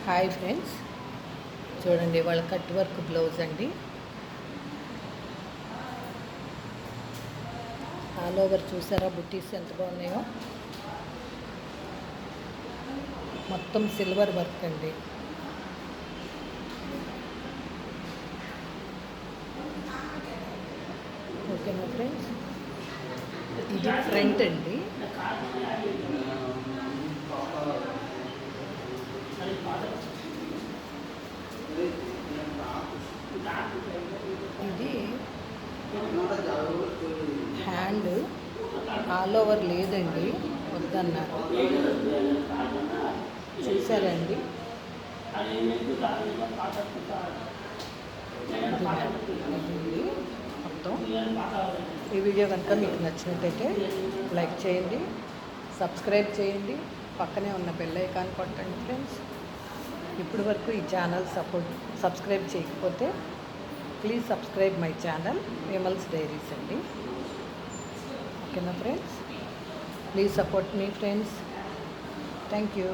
Hi friends, చూడండి వాళ్ళ cut work blouse అండి. ఆల్ ఓవర్ చూసారా బుట్టీస్ ఎంత బాగున్నాయో. మొత్తం సిల్వర్ వర్క్ అండి. ఓకేనా ఫ్రెండ్స్, ఇది ఫ్రంట్ అండి. ఇది హ్యాండ్ ఆల్ ఓవర్ లేదండి, వద్దన్నారు. చూసారండి, ఇది మొత్తం. ఈ వీడియో కనుక మీకు నచ్చినట్టయితే లైక్ చేయండి, సబ్స్క్రైబ్ చేయండి, పక్కనే ఉన్న బెల్ ఐకాన్ కొట్టండి ఫ్రెండ్స్. ఇప్పటి వరకు ఈ ఛానల్ సబ్స్క్రైబ్ చేయకపోతే please subscribe my channel Vimal's diaries అండి. ఓకేనా ఫ్రెండ్స్, ప్లీజ్ సపోర్ట్ మీ ఫ్రెండ్స్. Thank you.